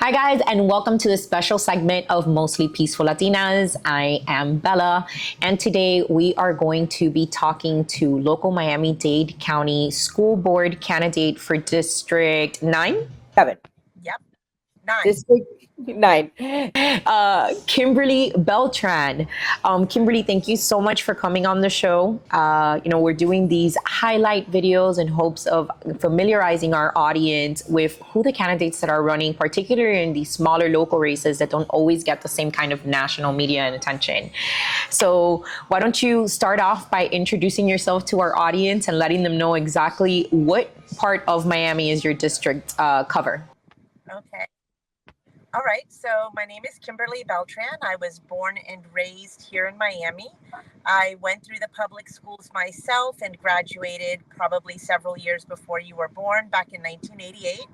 Hi, guys, and welcome to a special segment of Mostly Peaceful Latinas. I am Bella, and today we are going to be talking to local Miami-Dade County School Board candidate for District 9? 7. Yep, 9. District 9. Kimberly Beltran. Kimberly, thank you so much for coming on the show. We're doing these highlight videos in hopes of familiarizing our audience with who the candidates that are running, particularly in these smaller local races that don't always get the same kind of national media and attention. So why don't you start off by introducing yourself to our audience and letting them know exactly what part of Miami is your district cover? Okay. All right. So my name is Kimberly Beltran. I was born and raised here in Miami. I went through the public schools myself and graduated probably several years before you were born, back in 1988.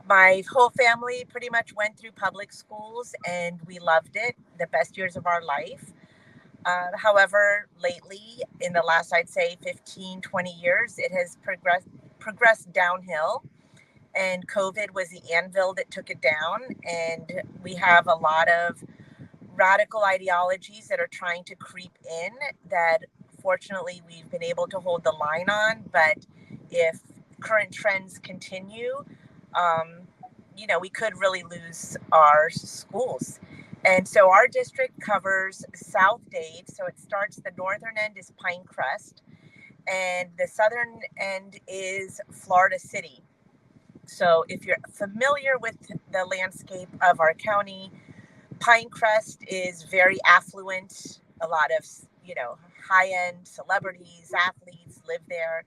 My whole family pretty much went through public schools and we loved it, the best years of our life. However, lately, in the last, I'd say 15, 20 years, it has progressed downhill. And COVID was the anvil that took it down. And we have a lot of radical ideologies that are trying to creep in that fortunately we've been able to hold the line on. But if current trends continue, we could really lose our schools. And so our district covers South Dade. So it starts, the northern end is Pinecrest, and the southern end is Florida City. So if you're familiar with the landscape of our county, Pinecrest is very affluent. A lot of, high-end celebrities, athletes live there.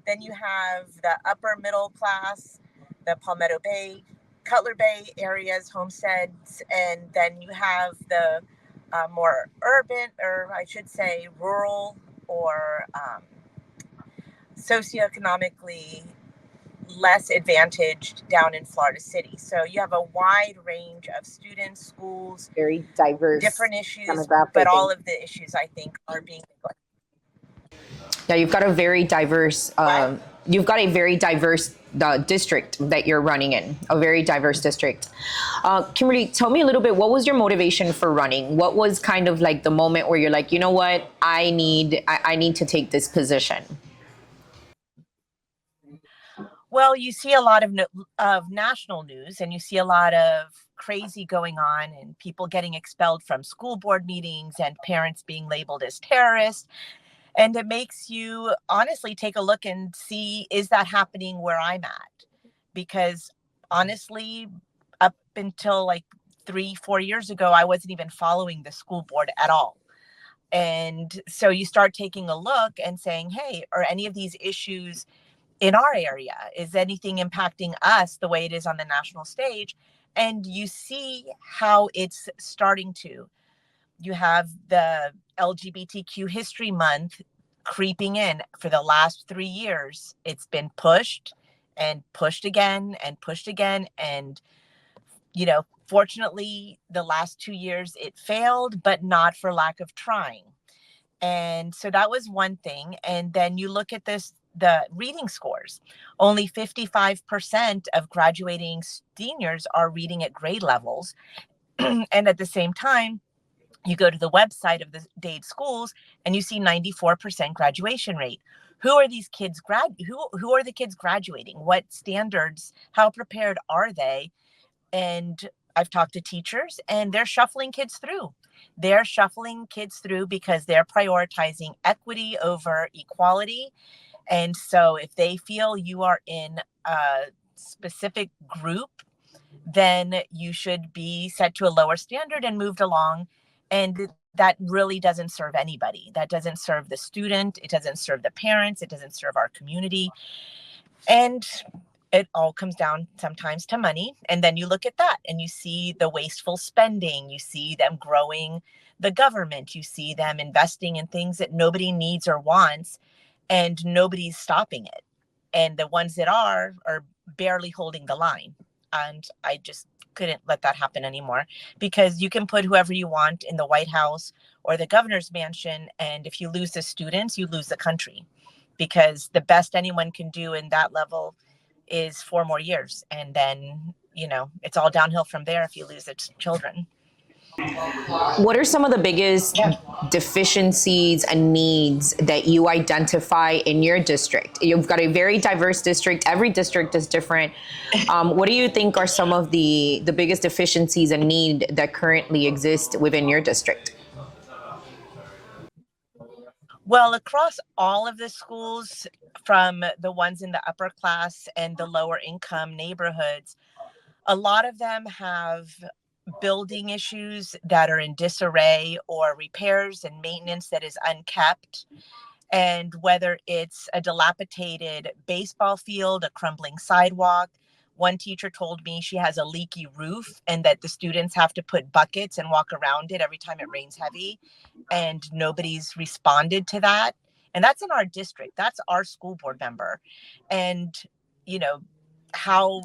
Then you have the upper middle class, the Palmetto Bay, Cutler Bay areas, homesteads, and then you have the more urban, or I should say rural or socioeconomically less advantaged down in Florida City. So you have a wide range of students, schools, Very diverse, different issues, but all of the issues I think are being neglected. Yeah, you've got a very diverse. You've got a very diverse district that you're running in. A very diverse district. Kimberly, tell me a little bit. What was your motivation for running? What was kind of like the moment where you're like, you know what, I need to take this position? Well, you see a lot of national news, and you see a lot of crazy going on, and people getting expelled from school board meetings, and parents being labeled as terrorists. And it makes you honestly take a look and see, is that happening where I'm at? Because honestly, up until like 3-4 years ago, I wasn't even following the school board at all. And so you start taking a look and saying, hey, are any of these issues in our area? Is anything impacting us the way it is on the national stage? And you see how it's starting to. You have the LGBTQ History Month creeping in. For the last 3 years, it's been pushed and pushed again and pushed again. And, fortunately, the last 2 years it failed, but not for lack of trying. And so that was one thing. And then you look at the reading scores. Only 55% of graduating seniors are reading at grade levels. And at the same time, you go to the website of the Dade schools and you see 94% graduation rate. Who are these kids who are the kids graduating? What standards, how prepared are they? And I've talked to teachers and they're shuffling kids through. They're shuffling kids through because they're prioritizing equity over equality. And so if they feel you are in a specific group, then you should be set to a lower standard and moved along. And that really doesn't serve anybody. That doesn't serve the student. It doesn't serve the parents. It doesn't serve our community. And it all comes down sometimes to money. And then you look at that and you see the wasteful spending. You see them growing the government. You see them investing in things that nobody needs or wants, and nobody's stopping it. And the ones that are barely holding the line. And I just couldn't let that happen anymore, because you can put whoever you want in the White House or the governor's mansion. And if you lose the students, you lose the country, because the best anyone can do in that level is 4 more years. And then it's all downhill from there if you lose its children. What are some of the biggest deficiencies and needs that you identify in your district? You've got a very diverse district. Every district is different. What do you think are some of the biggest deficiencies and need that currently exist within your district? Well, across all of the schools, from the ones in the upper class and the lower income neighborhoods, a lot of them have building issues that are in disarray, or repairs and maintenance that is unkept. And whether it's a dilapidated baseball field, a crumbling sidewalk. One teacher told me she has a leaky roof and that the students have to put buckets and walk around it every time it rains heavy, and nobody's responded to that. And that's in our district. That's our school board member. And, how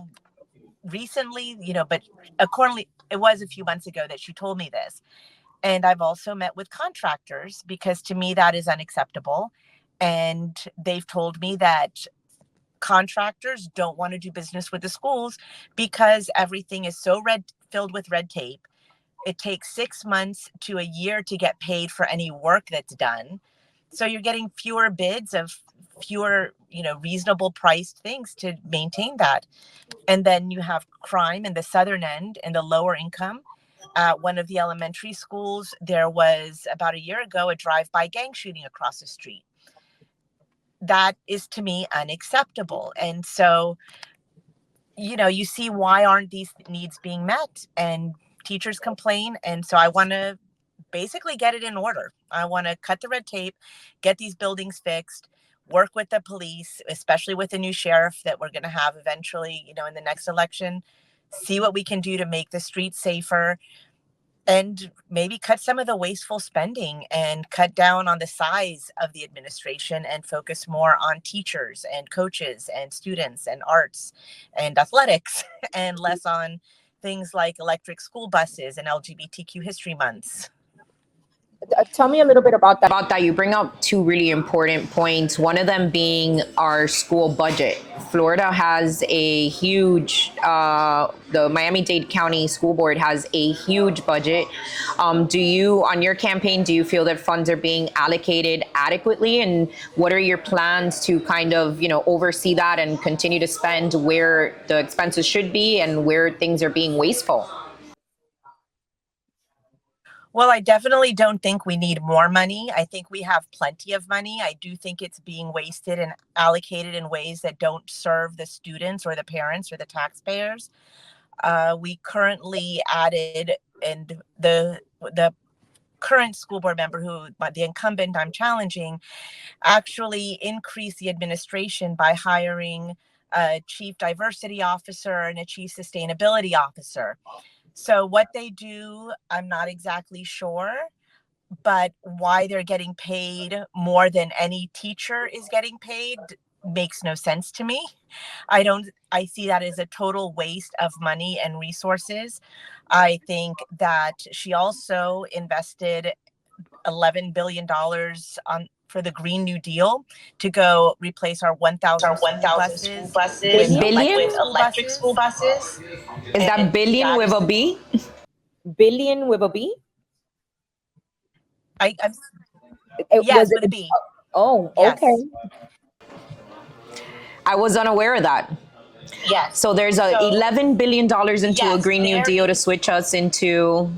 recently, but accordingly, it was a few months ago that she told me this. And I've also met with contractors, because to me that is unacceptable. And they've told me that contractors don't want to do business with the schools because everything is so filled with red tape. It takes 6 months to a year to get paid for any work that's done. So you're getting fewer bids of fewer, reasonable priced things to maintain that. And then you have crime in the southern end and the lower income. At one of the elementary schools, there was about a year ago a drive-by gang shooting across the street. That is, to me, unacceptable. And so, you see, why aren't these needs being met? And teachers complain. And so I want to basically get it in order. I want to cut the red tape, get these buildings fixed, work with the police, especially with the new sheriff that we're going to have eventually, in the next election, see what we can do to make the streets safer, and maybe cut some of the wasteful spending and cut down on the size of the administration and focus more on teachers and coaches and students and arts and athletics and less on things like electric school buses and LGBTQ history months. Tell me a little bit about that. You bring up two really important points. One of them being our school budget. Florida has a huge, the Miami-Dade County School Board has a huge budget. Do you, on your campaign, do you feel that funds are being allocated adequately? And what are your plans to kind of, oversee that and continue to spend where the expenses should be and where things are being wasteful? Well, I definitely don't think we need more money. I think we have plenty of money. I do think it's being wasted and allocated in ways that don't serve the students or the parents or the taxpayers. We currently added, and the current school board member, the incumbent I'm challenging, actually increased the administration by hiring a chief diversity officer and a chief sustainability officer. So what they do, I'm not exactly sure, but why they're getting paid more than any teacher is getting paid makes no sense to me. I see that as a total waste of money and resources. I think that she also invested $11 billion for the Green New Deal to go replace our 1,000 school buses with electric school buses. Is that billion with a B? Billion with a B? Yes, with a B. Oh, yes. Okay. I was unaware of that. Yes. So there's $11 billion into a Green New Deal to switch us into.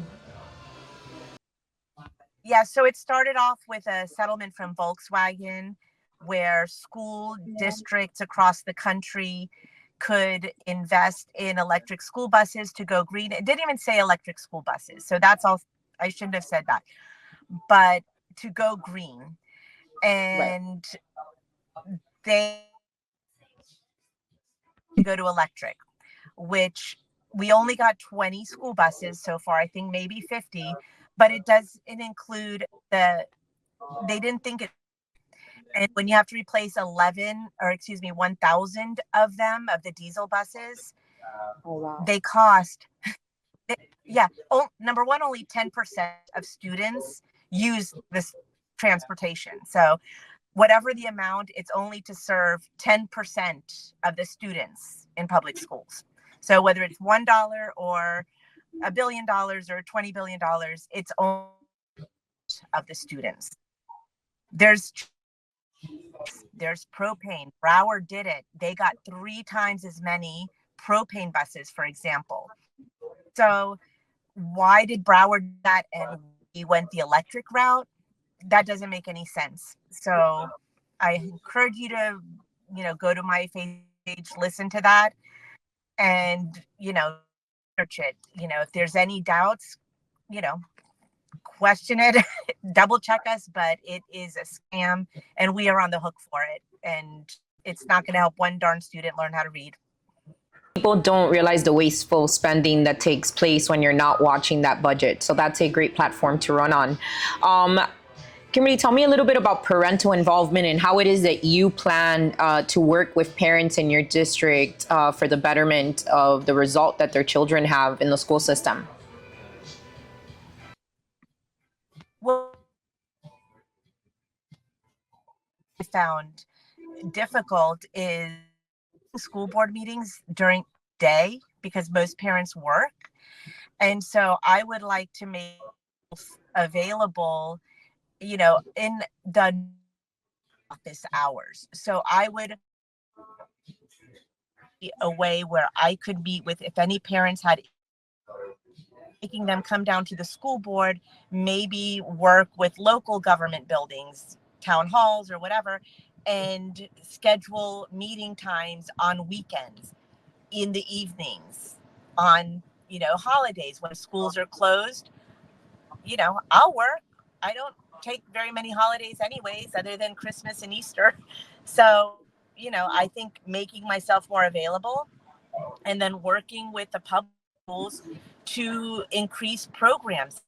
Yeah, so it started off with a settlement from Volkswagen where school districts across the country could invest in electric school buses to go green. It didn't even say electric school buses. So that's all. I shouldn't have said that. But to go green. And they go to electric, which we only got 20 school buses so far. I think maybe 50, but it include they didn't think it. And when you have to replace 1,000 of them, of the diesel buses, they cost, number one, only 10% of students use this transportation. So whatever the amount, it's only to serve 10% of the students in public schools. So whether it's $1 or $1 billion or $20 billion, it's only of the students. There's propane. Broward did it. They got 3 times as many propane buses, for example. So why did Broward do that and we went the electric route? That doesn't make any sense. So I encourage you to, go to my Facebook page, listen to that, and, search it. If there's any doubts, question it, double check us, but it is a scam and we are on the hook for it. And it's not going to help one darn student learn how to read. People don't realize the wasteful spending that takes place when you're not watching that budget. So that's a great platform to run on. Kimberly, tell me a little bit about parental involvement and how it is that you plan to work with parents in your district for the betterment of the result that their children have in the school system. What I found difficult is school board meetings during the day because most parents work. And so I would like to make available, in the office hours. So I would be a way where I could meet with, if any parents had, making them come down to the school board, maybe work with local government buildings, town halls or whatever, and schedule meeting times on weekends, in the evenings, on, holidays when schools are closed. I'll work. I don't take very many holidays anyways, other than Christmas and Easter. So, I think making myself more available and then working with the public schools to increase programs,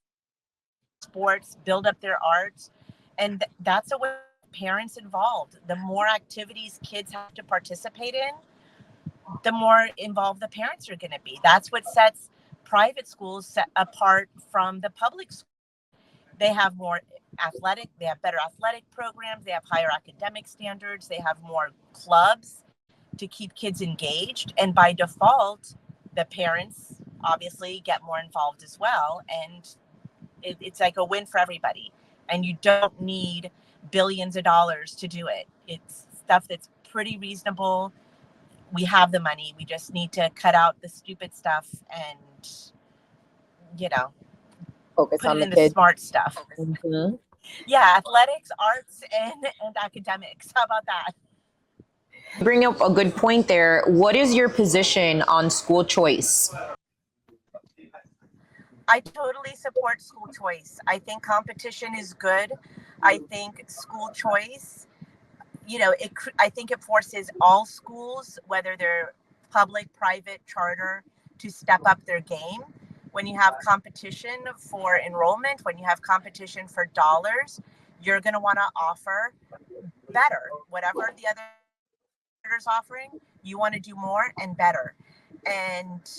sports, build up their arts. And that's a way parents involved. The more activities kids have to participate in, the more involved the parents are going to be. That's what sets private schools set apart from the public schools. They have they have better athletic programs, they have higher academic standards, they have more clubs to keep kids engaged. And by default, the parents obviously get more involved as well. And it's like a win for everybody. And you don't need billions of dollars to do it. It's stuff that's pretty reasonable. We have the money. We just need to cut out the stupid stuff and, Focus put on it the in the kids. smart stuff. Mm-hmm. Yeah, athletics, arts, and academics. How about that? Bring up a good point there. What is your position on school choice? I totally support school choice. I think competition is good. I think school choice, I think it forces all schools, whether they're public, private, charter, to step up their game. When you have competition for enrollment, when you have competition for dollars, you're going to want to offer better. Whatever the other is offering, you want to do more and better. And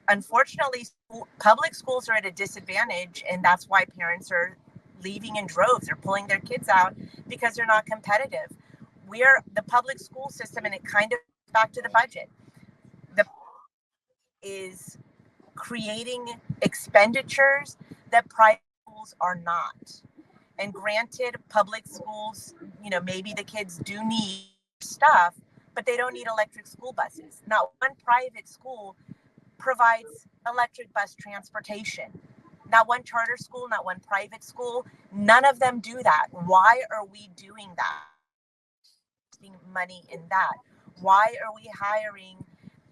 unfortunately, public schools are at a disadvantage, and that's why parents are leaving in droves. They're pulling their kids out because they're not competitive. We're the public school system, and it kind of back to the budget. The is creating expenditures that private schools are not. And granted, public schools, maybe the kids do need stuff, but they don't need electric school buses. Not one private school provides electric bus transportation. Not one charter school, not one private school. None of them do that. Why are we doing that? Money in that. Why are we hiring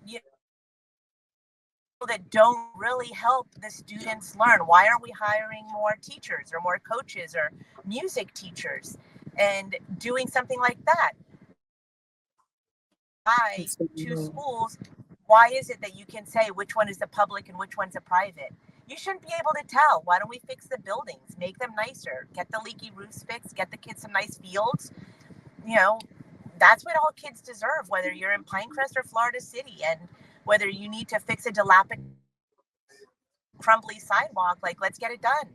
people that don't really help the students learn? Why are we hiring more teachers or more coaches or music teachers and doing something like that? By two schools, why is it that you can say which one is the public and which one's a private? You shouldn't be able to tell. Why don't we fix the buildings, make them nicer, get the leaky roofs fixed, get the kids some nice fields? That's what all kids deserve, whether you're in Pinecrest or Florida City, and whether you need to fix a dilapidated, crumbly sidewalk, let's get it done.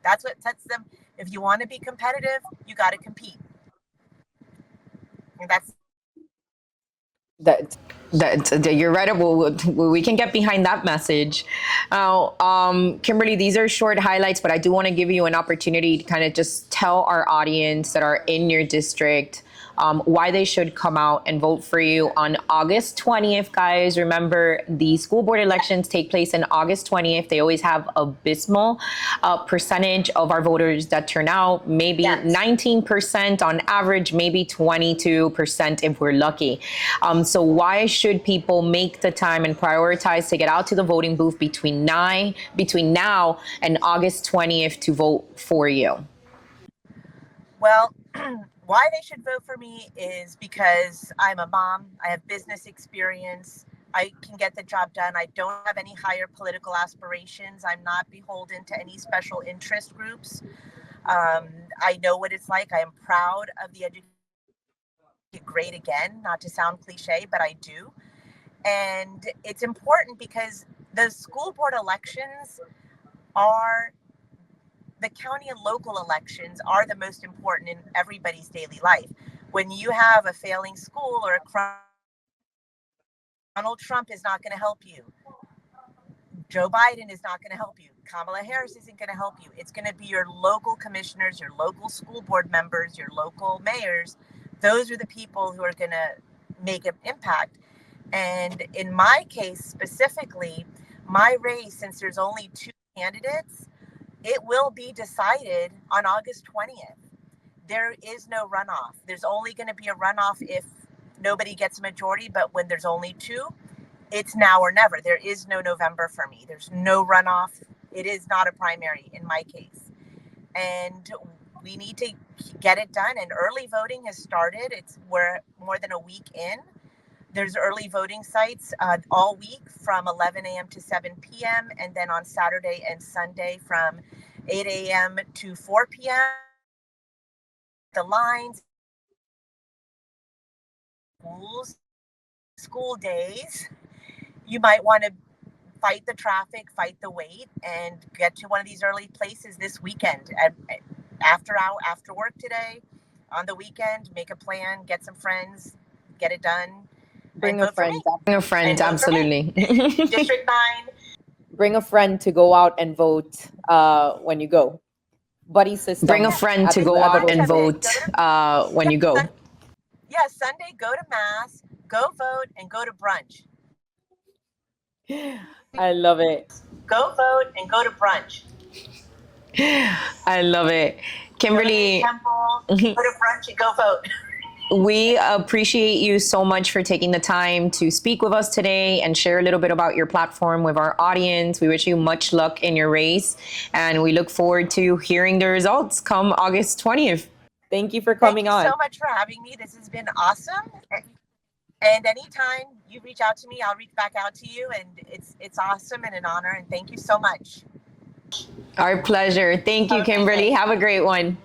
That's what sets them. If you want to be competitive, you got to compete. And that's That you're right. We can get behind that message. Now, Kimberly, these are short highlights, but I do want to give you an opportunity to kind of just tell our audience that are in your district why they should come out and vote for you on August 20th, guys. Remember, the school board elections take place on August 20th. They always have abysmal percentage of our voters that turn out, maybe 19% on average, maybe 22% if we're lucky. So why should people make the time and prioritize to get out to the voting booth between now and August 20th to vote for you? Well, why they should vote for me is because I'm a mom. I have business experience. I can get the job done. I don't have any higher political aspirations. I'm not beholden to any special interest groups. I know what it's like. I am proud of the education. Great again, not to sound cliche, but I do. And it's important because the school board elections are the county and local elections are the most important in everybody's daily life. When you have a failing school or Donald Trump is not going to help you. Joe Biden is not going to help you. Kamala Harris isn't going to help you. It's going to be your local commissioners, your local school board members, your local mayors. Those are the people who are going to make an impact. And in my case specifically, my race, since there's only 2 candidates, it will be decided on August 20th. There is no runoff. There's only going to be a runoff if nobody gets a majority, but when there's only 2, it's now or never. There is no November for me. There's no runoff. It is not a primary in my case. And we need to get it done. And early voting has started. We're more than a week in. There's early voting sites all week from 11 a.m. to 7 p.m. and then on Saturday and Sunday from 8 a.m. to 4 p.m. The lines, school days, you might want to fight the traffic, fight the wait, and get to one of these early places this weekend. After work today, on the weekend, make a plan, get some friends, get it done. Bring a friend. Bring a friend, absolutely. District 9. Bring a friend to go out and vote when you go. Buddy system. Bring a friend to go out and vote when you go. Yeah, Sunday, go to Mass, go vote, and go to brunch. I love it. Go vote and go to brunch. I love it. Kimberly. Go to the temple, go to brunch and go vote. We appreciate you so much for taking the time to speak with us today and share a little bit about your platform with our audience. We wish you much luck in your race, and we look forward to hearing the results come August 20th. Thank you for coming on. Thank you so much for having me. This has been awesome. And anytime you reach out to me, I'll reach back out to you. And it's awesome and an honor. And thank you so much. Our pleasure. Thank you, Kimberly. Have a great one.